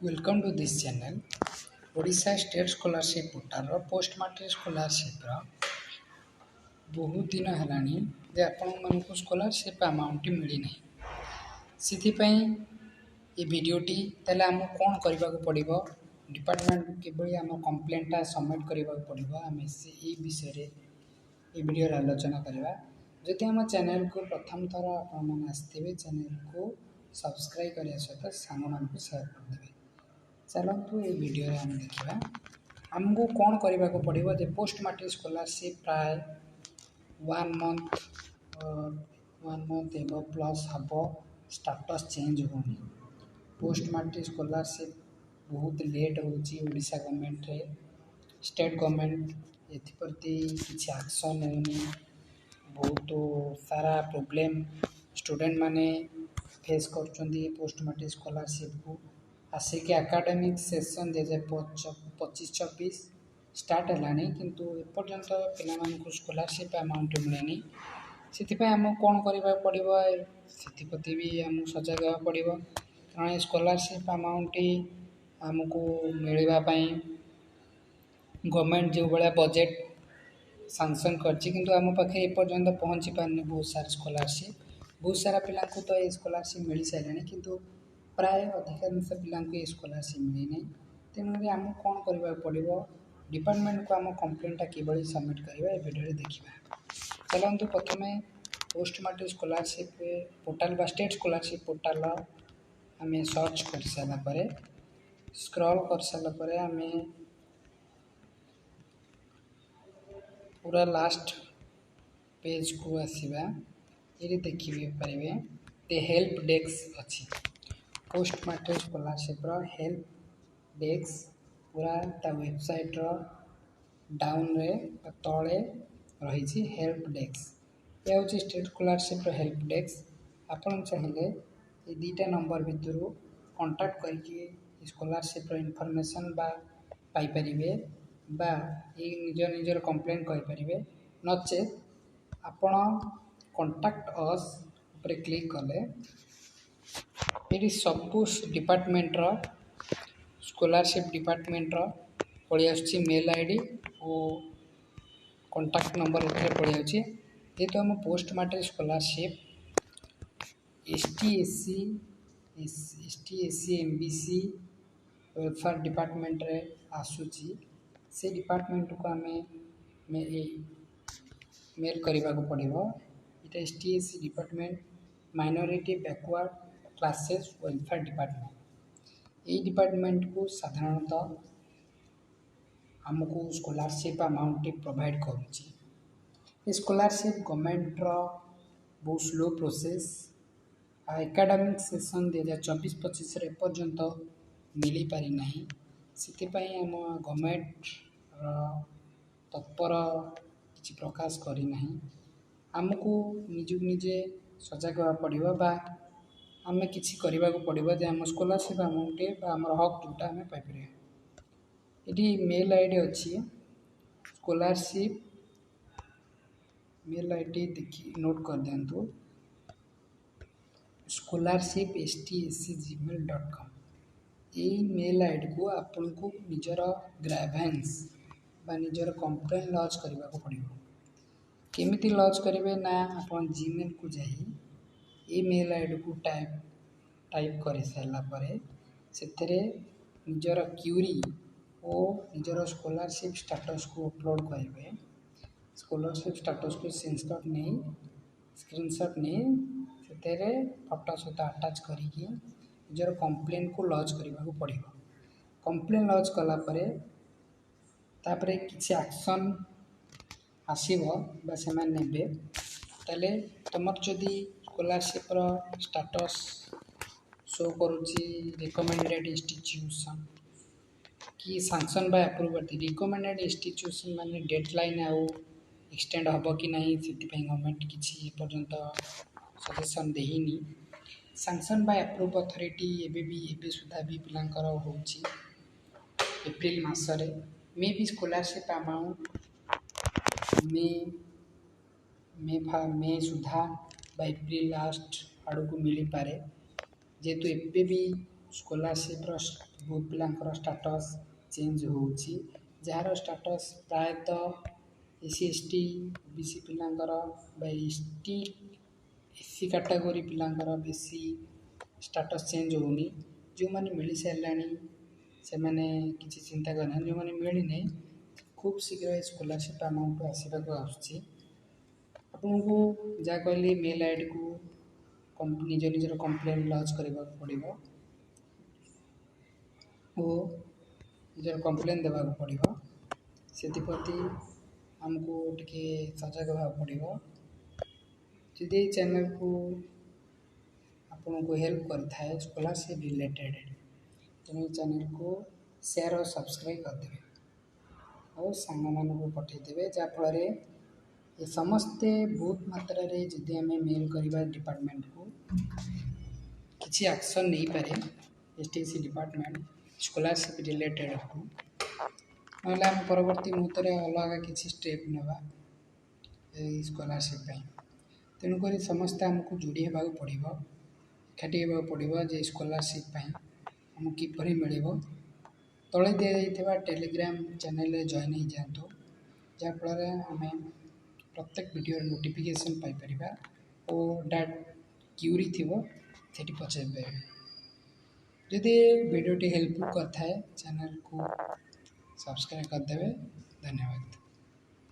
Welcome to this channel Odisha state scholarship portal post matric scholarship बहुत दिन है जे आपण स्कॉलरशिप अमाउंट मिलना से भिडटी आम कौन करने को पड़ो डिपार्टमेंट किभली आम कंप्लेंटा सबमिट करने को पड़ो आम से विषय ये वीडियो आलोचना करवा जदि आम चैनल को प्रथम थर आपने आसते चैनल को सब्सक्राइब करने सहित सांग मान सेयार करदे। चलतु ये वीडियो आम देखा आमको कौन करने को पड़ो जे पोस्ट मैट्रिक स्कॉलरशिप प्राय 1 मंथ एब प्लस हम स्टाटस चेंज होनी पोस्ट मैट्रिक स्कॉलरशिप बहुत लेट होड़िशा गवर्नमेंट रे स्टेट गवर्नमेंट एप्रति किसी एक्शन होनी बहुत सारा प्रोब्लेम स्टूडेंट माने फेस कर पोस्ट मैट्रिक स्कॉलरशिप को आसिक एकेडमिक सेशन 2025-26 स्टार्ट है किंतु एपर्यंत पिला स्कॉलरशिप अमाउंट मिलेनी से आम कौन करने पड़ो से भी आम सजग पड़ो कारण स्कॉलरशिप अमाउंट आमको मिलवाई गवर्नमेंट जो भाया बजेट सांसन कर आम पाखे एपर्यंत पहुँची पारनी बहुत सारा स्कॉलरशिप बहुत सारा पिला तो ये स्कॉलरशिप मिल सारे किंतु प्राय अधिकांश पिला ये स्कॉलरशिप मिलना तेणुक आम कौन करने पड़ो डिपार्टमेंट को आम कंप्लेंटा किभली सबमिट करवा ये वीडियो देखा। चलतु प्रथम post matric scholarship portal state scholarship portal आम सर्च कर सारापर स्क्रॉल कर सारापर आम पूरा लास्ट पेज को आसवा ये देखिए पारे ये हेल्प डेस्क अच्छी post matric scholarship help desk पूरा ता वेबसाइट डाउन रे तले रही हेल्प डेस्क यह हूँ स्टेट स्कॉलरशिप हेल्प डेस्क आपन चाहिए ये दुईटा नंबर भितर कांटेक्ट करके स्कॉलरशिप इनफॉरमेशन पाइपर बा ये निज निजर कंप्लेन करें नचे आपण कांटेक्ट अस उपरे क्लिक कले ये सबू डिपार्टमेंट स्कॉलरशिप डिपार्टमेंट पलि आसुची मेल आईडी और कांटेक्ट नंबर पलि आउची ये तो हम post matric scholarship ST/SC MBC welfare department रे आसूची से डिपार्टमेंट को आम मेल करने को पड़ो ये ST/SC department minority backward classes welfare department ये डिपार्टमेंट को साधारणतः आमको स्कॉलरशिप अमाउंट प्रोवाइड करुँची स्कॉलरशिप गवर्नमेंट बहुत स्लो प्रोसेस एकेडमिक सेशन 2024-25 एपर्यंत मिल पारि ना से आम गवर्नमेंट तत्पर किसी प्रकाश करना आमको निजक निजे सजग पड़ो आम कि करने को पड़ो जे आम स्कॉलरशिप अमाउंट आम हक जोटा आम पाइपर ये मेल आईडी अच्छी स्कॉलरशिप मेल आईडी देखिए नोट कर दिंतु स्कॉलरशिप ST/SC@gmail.com यही मेल आईडी को आपन को निजर ग्राभेन्स बा निजर कंप्लेन लॉन्च करने को पड़ो केमिति लॉन्च करेंगे ना आप जीमेल को जाई ये मेल आईडी को टाइप कर सारापर से निजर क्यूरी और निजर स्कॉलरशिप स्टेटस को अपलोड करेंगे स्कॉलरशिप स्टेटस को स्क्रीनशॉट नहीं से फोटो सहित अटैच करके निजर कंप्लेन को लॉन्च करने को पड़ो कंप्लेन लॉन्च कलापर तापरे किसी एक्शन आसो से ने तुमर जदि स्कॉलरशिप स्टेटस शो करुच्ची रिकमेंडेड इंस्टीट्यूशन कि sanction by approve recommended institution माने डेडलाइन आउ एक्सटेंड हम कि नहीं से गवर्नमेंट किसी पर्यंत सजेसन देनी सैंक्शन बाय अप्रूव अथॉरिटी एवं सुधा भी पिलांकर होची एप्रिल मासरे मे भी स्कॉलरशिप अमाउंट मे सुधा एप्रिल लास्ट आड़ को मिल पारे जेहेतु एबे भी ସ୍କଲାରସିପ୍ର ବହୁତ ପିଲାଙ୍କର ଷ୍ଟାଟସ୍ ଚେଞ୍ଜ ହେଉଛି, ଯାହାର ଷ୍ଟାଟସ୍ ପ୍ରାୟତଃ SC ST OBC ପିଲାଙ୍କର ବା SC କାଟାଗୋରୀ ପିଲାଙ୍କର ବେଶୀ ଷ୍ଟାଟସ୍ ଚେଞ୍ଜ ହେଉନି। ଯେଉଁମାନେ ମିଳିସାରିଲାଣି ସେମାନେ କିଛି ଚିନ୍ତା କରିନାହାନ୍ତି, ଯେଉଁମାନେ ମିଳିନି ଖୁବ୍ ଶୀଘ୍ର ଏ ସ୍କଲାରସିପ୍ ଆମାଉଣ୍ଟ ଆସିବାକୁ ଆସୁଛି। ଆପଣଙ୍କୁ ଯାହା କହିଲି ମେଲ୍ ଆଇଡ଼ିକୁ ନିଜର କମ୍ପ୍ଲେନ୍ ଲଜ୍ କରିବାକୁ ପଡ଼ିବ ଓ ନିଜର କମ୍ପ୍ଲେନ୍ ଦେବାକୁ ପଡ଼ିବ। ସେଥିପ୍ରତି ଆମକୁ ଟିକେ ସଜାଗ ହେବାକୁ ପଡ଼ିବ। ଯଦି ଏଇ ଚ୍ୟାନେଲ୍କୁ ଆପଣଙ୍କୁ ହେଲ୍ପ କରିଥାଏ ସ୍କଲାରସିପ୍ ରିଲେଟେଡ଼୍, ତେଣୁ ଏଇ ଚ୍ୟାନେଲ୍କୁ ସେୟାର୍ ଓ ସବସ୍କ୍ରାଇବ୍ କରିଦେବେ ଆଉ ସାଙ୍ଗମାନଙ୍କୁ ପଠାଇଦେବେ, ଯାହାଫଳରେ ଏ ସମସ୍ତେ ବହୁତ ମାତ୍ରାରେ ଯଦି ଆମେ ମେଲ୍ କରିବା ଡିପାର୍ଟମେଣ୍ଟକୁ କିଛି ଆକ୍ସନ୍ ନେଇପାରେ STC ଡିପାର୍ଟମେଣ୍ଟ ସ୍କଲାରସିପ୍ ରିଲେଟେଡ଼୍କୁ, ନହେଲେ ଆମେ ପରବର୍ତ୍ତୀ ମୁହୂର୍ତ୍ତରେ ଅଲଗା କିଛି ଷ୍ଟେପ୍ ନେବା ଏଇ ସ୍କଲାରସିପ୍ ପାଇଁ। ତେଣୁକରି ସମସ୍ତେ ଆମକୁ ଯୋଡ଼ି ହେବାକୁ ପଡ଼ିବ, ଏକାଠି ହେବାକୁ ପଡ଼ିବ ଯେ ସ୍କଲାରସିପ୍ ପାଇଁ ଆମକୁ କିପରି ମିଳିବ। ତଳେ ଦିଆଯାଇଥିବା ଟେଲିଗ୍ରାମ ଚ୍ୟାନେଲରେ ଜଏନ୍ ହେଇଯାଆନ୍ତୁ, ଯାହାଫଳରେ ଆମେ ପ୍ରତ୍ୟେକ ଭିଡ଼ିଓର ନୋଟିଫିକେସନ୍ ପାଇପାରିବା ଓ କ୍ୟୁରି ଥିବ ସେଠି ପଚାରି ପାରିବେ। ଯଦି ଭିଡ଼ିଓଟି ହେଲ୍ପଫୁଲ୍ କରିଥାଏ ଚ୍ୟାନେଲ୍କୁ ସବସ୍କ୍ରାଇବ୍ କରିଦେବେ। ଧନ୍ୟବାଦ।